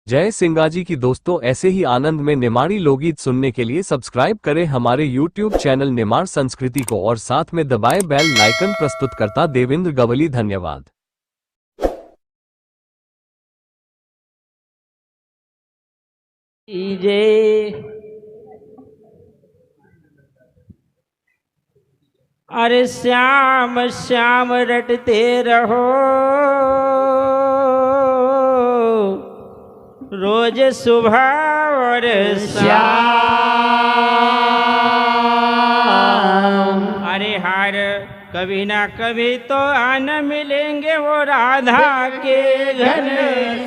जय सिंगाजी की दोस्तों, ऐसे ही आनंद में निमाड़ी लोकगीत सुनने के लिए सब्सक्राइब करें हमारे YouTube चैनल निमाड़ संस्कृति को और साथ में दबाएं बेल लाइकन। प्रस्तुतकर्ता देवेंद्र गवली। धन्यवाद। अरे श्याम श्याम रटते रहो, रोज सुबह और शाम। अरे हार कभी ना कभी तो आना मिलेंगे वो राधा के घर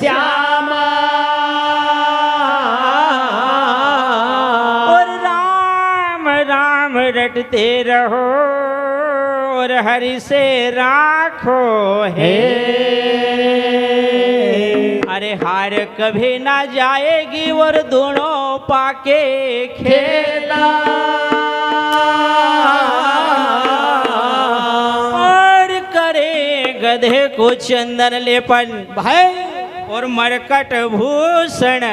श्याम। और राम राम रटते रहो और हरि से राखो है। अरे हार कभी ना जाएगी और दोनों पाके खेला। और करे गधे को चंदन लेपन भाई और मरकट भूषण।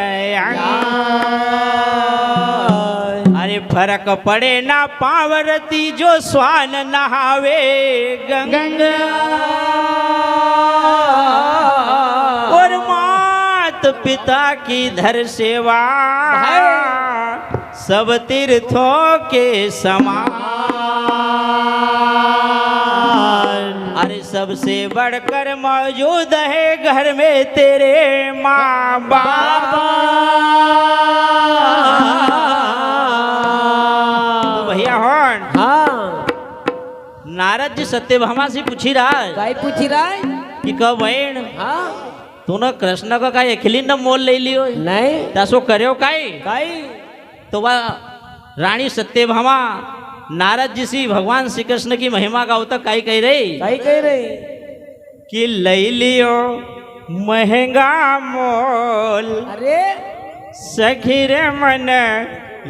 अरे फर्क पड़े ना पावरती जो स्वान नहावे गंगा। और मात पिता की धर सेवा सब तीर्थों के समान। अरे सबसे बढ़कर मौजूद है घर में तेरे माँ बाबा। भैया होन नारद जी सत्यभामा से पूछी रहा है। काय पूछी रहा है कि कब बहन तूने कृष्ण का काय अखिली न मोल ले लियो नहीं तसो कर्यो काय काय तो वह रानी सत्यभामा नारद जी से भगवान श्री कृष्ण की महिमा गाओ तक काय कह रही कि ले लियो महंगा मोल। अरे सखी रे मन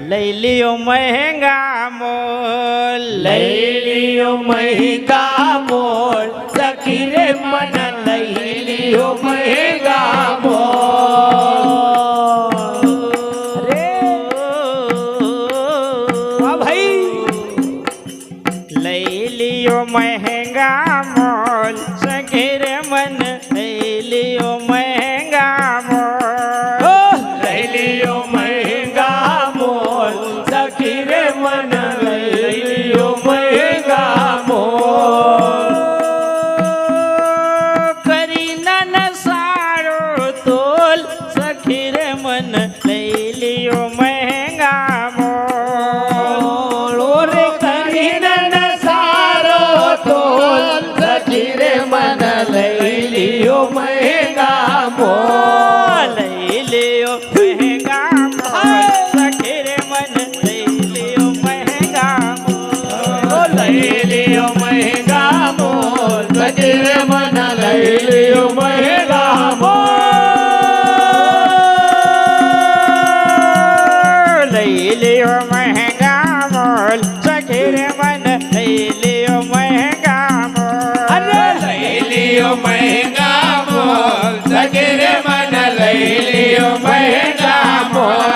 ले लियो महंगा मोल। ले लियो महंगा मोल सखी रे मन ले लियो महंगा मोल। अरे वाह भाई ले लियो महंगा मोल सखी रे मन ले लियो महंगा मोल। ले लियो महंगा मोल सखी रे मन ले लियो महंगा मोल। करी न सारो तोल सखी रे मन ले लियो महंगा मोल। रे करी न सारो तोल सखी रे मन ले लियो महंगा मोल। ले लियो महंगा मोल सखी रे मन ले लियो महंगा मोल। ले लियो महंगा मोल सखी रे मन ले लियो महंगा मोल। ले लियो महंगा मोल सखी रे मन ले लियो महंगा मोल। अरे ले लियो महंगा मोल सखी रे मन ले लियो महंगा मोल।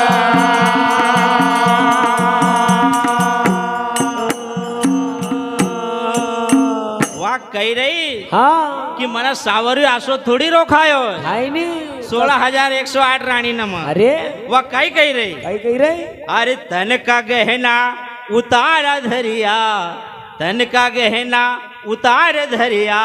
वाह कही रही हाँ कि मना सावरी आसो थोड़ी रोखायो हाय नी 16,108 रानी नमा। अरे वह कही कही रही काय कह रहे अरे तन का गहना उतारा धरिया, तन का गहना उतार धरिया,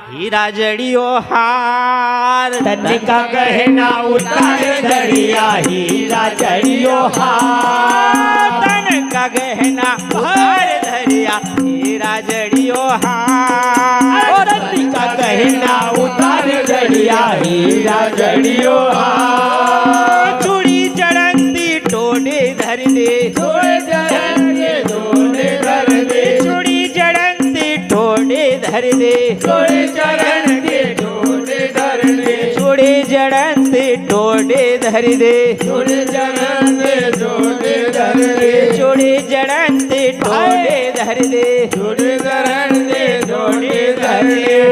हीरा जड़ियो हार। तन का गहना उतार धरिया हीरा जड़ियो हार। तन का गहना उतार धरिया हीरा जड़ियो हार। तन का गहना उतार धरिया हीरा जड़ियो हार। चूड़ी चढ़ंती टोडे धर दे, चूड़ी चढ़ंती टोडे धर दे, चूड़ी चढ़ंती टोडे धर दे, चूड़ी चढ़ंती टोडे धर दे, चूड़ी चढ़ंती टोडे धर दे, चूड़ी चढ़ंती टोडे धर दे, चूड़ी चढ़ंती टोडे धर दे, चूड़ी चढ़ंती टोडे धर दे।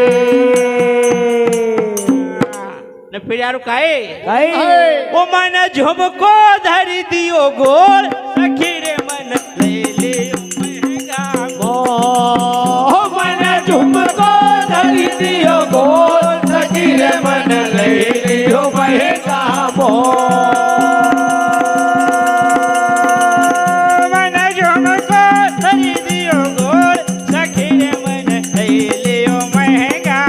फिर काय ओ मन झुमको धरी दियो गोल सखी रे मन ले लियो महंगा ओ मन झुमको धरी दियो गोल सखी रे मन ले लियो महंगा मन झुमको धरी दियो गोल सखी रे मन ले लियो महंगा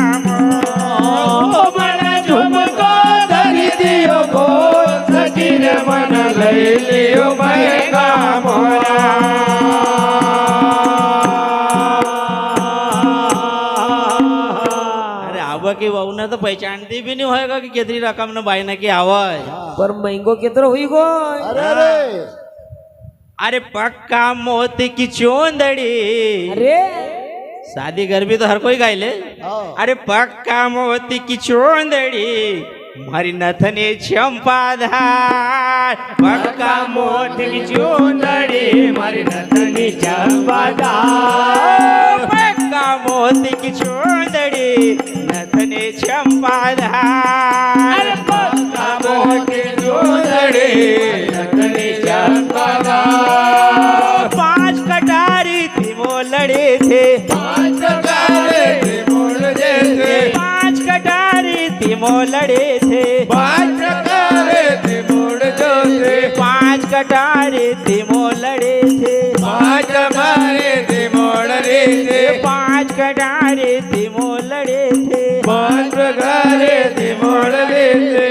मन झुमको धरी दियो गोल सखी रे मन ले लियो महंगा मोरा की वहू ने तो पहचानती भी नहीं होएगा कि कितनी रकम ने बाई ने की आवाज पर महंगो कितरो हुई गो अरे पक्का मोती की चोंदड़ी अरे शादी घर भी तो हर कोई गाय ले अरे पक्का मोती की चोंदड़ी मारी नथने चंपाधार पक्का मोती की चोंदड़ी मारी नथनी चंपाधार पक्का मोती की चोंदड़ी नथने चंपाधार पक्का मोती चोंदड़ी नथनी चंपाधार पांच कटारी थी वो लड़े थे पांच कटारे थे मोड़ जैसे पांच कटारी थी वो लड़े थे पांच कटारे थे मोड़ जैसे पांच कटारे थे वो लड़े थे पांच कटारे थे मोड़ रे थे पांच कटारे थे वो लड़े थे पांच कटारे थे मोड़ रे थे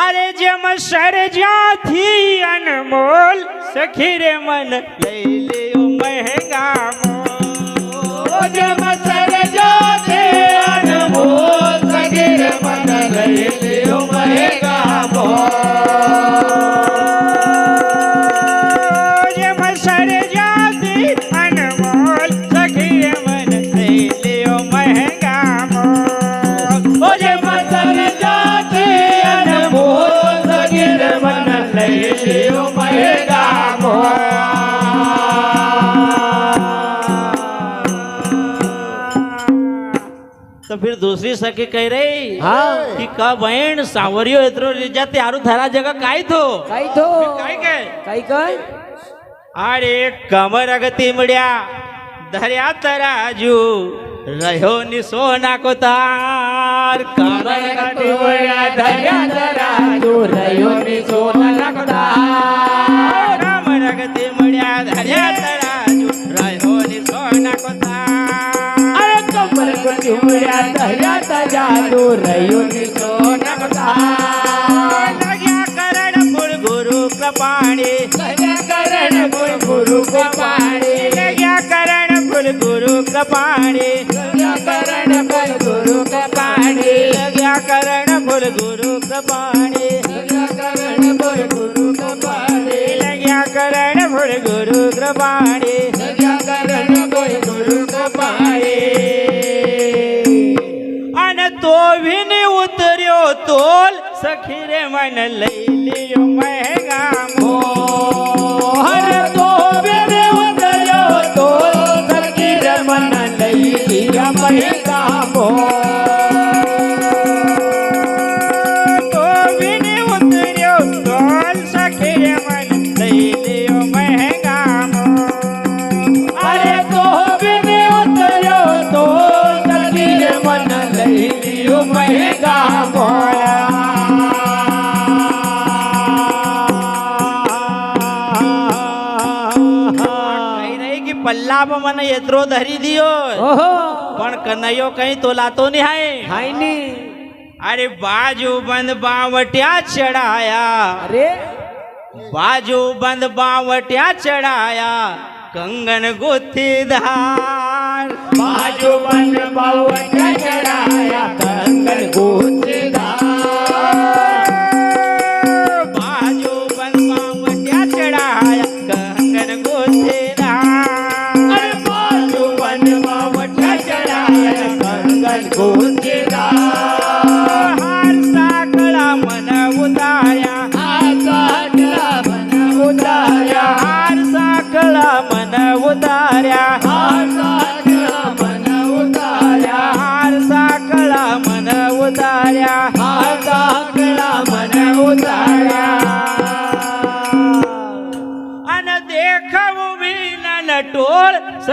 अरे जम सरजा थी अनमोल सखी रे मन ले लियो महंगा मोल जब सरजा थे अनमोल सखी रे मन ले लियो महंगा मोल जम सरजा थी अनमोल सखी रे मन ले लियो महंगा मोल ओ जब सरजा थे अनमोल सखी रे मन ले लियो महंगा मोल तो फिर दूसरी सखी कह रही कि का बहन सावरियो इतरो ले जाते आरु थारा जगह काई थो काई तो काई के काई अरे कमर अगती मड़िया धरिया तराजू रहो नि सोना को तार कमर अगती मड़िया धरिया तराजू रयो नि सोना लगता कमर अगती मड़िया धरिया तराजू रहो नि सोना को तार अरे कमर को चुमड़ा दहया तजा दो रयो नि सोना लगता लग्या करण फुल गुरु कृपाणी लग्या करण गुरु को पाणी लग्या करण फुल गुरु कृपाणी लग्या करण गुरु को पाणी लग्या करण फुल गुरु कृपाणी लग्या करण गुरु को पाणी लग्या करण फुल गुरु कृपाणी लग्या करण गुरु को पाणी अन तो भी नहीं उतरियो तोल सखी रे मन ले लियो महंगा हर तो मेरे उतरो तो सखी रे मन लई लिया महंगा तो भी नहीं उतरियो तोल सखी रे मन ले लियो महंगा अरे तो मेरे उतरो तो सखी रे मन लई लियो महंगा कही नहीं कि पल्ला पर मन एतरो धरी दियो ओहो पण कन्हैयो कहीं तोलातो नहीं है हाय नी अरे बाजू बंद बावटिया चढ़ाया अरे बाजू बंद बावटिया चढ़ाया कंगन गुत्थीदार बाजू बन बावट चढ़ाया कंगन गोचदार बाजू बंद बावटिया चढ़ाया कंगन गुत्थीदार अरे बाजू बन बावट चढ़ाया कंगन गोचदार हार साकळा मन उतार्या आसाडला मन उतार्या हार साकळा मन उतार्या आसाडला मन उतार्या हार साकळा मन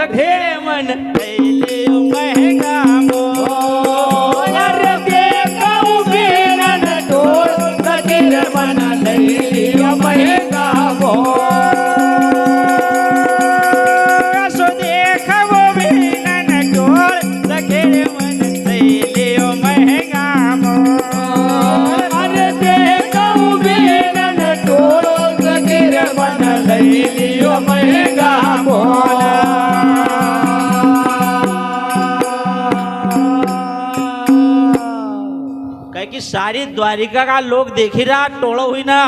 सखे मन लैले महंगा मोल अरे देखऊ बेलन डोल सखीर मन लैलियो महंगा मोल सो देखो बिनन डोल सखे मन लैले महंगा मोल अरे देखऊ बेलन डोल सखीर मन लैलियो महंगा मोल कह कि सारी द्वारिका का लोग देखी रहा टोलो हुई ना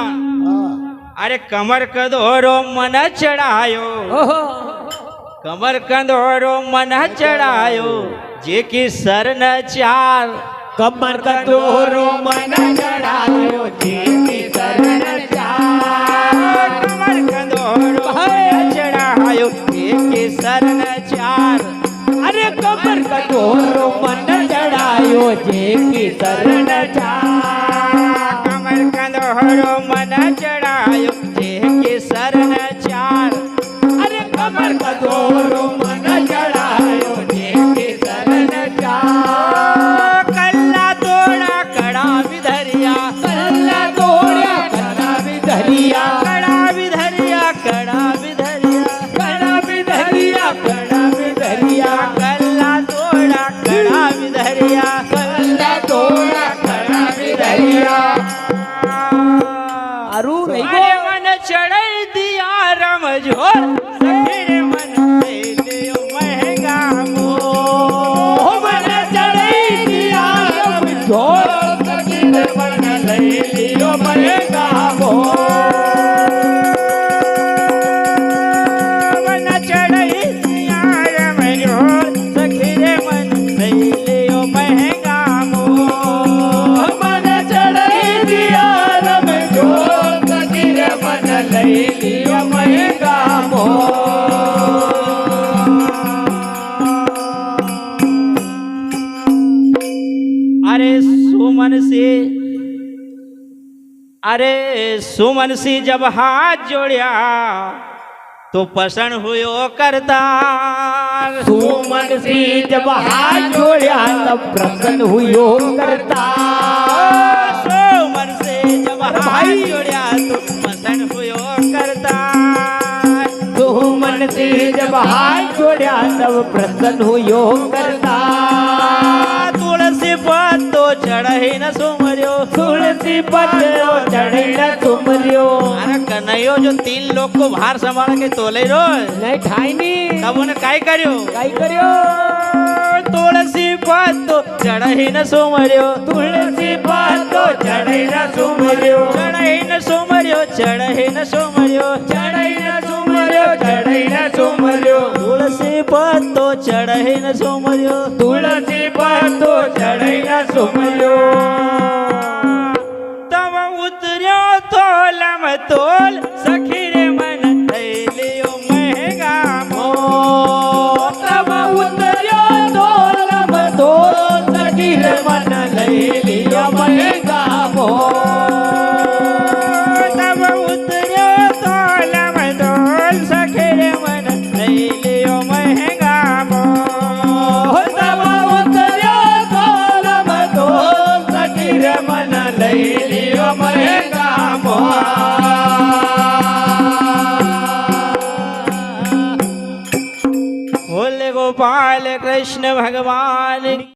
अरे कमर कंदोरो मन चढ़ायो कमर कंदोरो मन चढ़ायो जे की सरन चार कमर का दोरो मन चढ़ायो जी शरण चार कमर कंदोरो मन चढ़ायो जे की सरन चार अरे कमर का दोरो मन चढ़ायो जे की शरण चार कमर कंदोरो मन चढ़ायो जे की सरन चार अरे कमर का दोरो मन चढ़ायो जे की शरण चार कल्ला तोड़ा कड़ा विधरिया कल्ला तोड़ा कड़ा विधरिया कड़ा विधरिया कड़ा विधरिया कड़ा विधरिया कड़ा विधरिया कल्ला तोड़ा कड़ा विधरिया कल्ला तोड़ा कड़ा विधरिया अरु नहीं अरे मन चढ़ दिया रमझोर सखीरे मन ले लियो महंगा मोह मन चढ़ी दिया झोर सखीर मन लैलियो महंगा मन चढ़ दिया रमझोर सखीरे मन ले लियो महंगा मोह मन चढ़ी दिया झोर सखीर मन लैलियो महंगा अरे सुमन सी जब हाथ जोड़िया तो पसंद हुयो करतार सुमन सी जब हाथ जोड़ा तब प्रसन्न हुयो करता सुमन से जब हाथ जोड़िया तो पसंद हुयो करतार सुमन सी जब हाथ जोड़ा तब प्रसन्न हुयो करता तुलसी पत्तो चढ़े न सुमरियो तुलसी पत्रो चढ़े न सुमरियो अरे कन्हैयो जो 3 लोग को भार संभाल के तोले रो नहीं ठाईनी तब उन्हें काय करियो काई करियो तुलसी पत्तो चढ़े न सुमरियो तुलसी पत्रो चढ़े न सुमरियो चढ़े न सुमरियो चढ़े न सुमरियो चढ़े न सुमरियो चढ़े न सुमरियो तुलसी पत्तो चढ़े न सुमरियो तुलसी पत्रो चढ़े न सुमरियो तब उतरियो तोलम तोल सखीरे मन लियो महंगा मोल तब उतरियो तोलम तोल सखीर मन लैलियो महंगा मोल तब उतरियो तोलम तोल सखीरे मन लियो महंगा मोल तब उतरियो तोलम तोल सखीर मन लैलियो महंगा मोल बोले गोपाल कृष्ण भगवान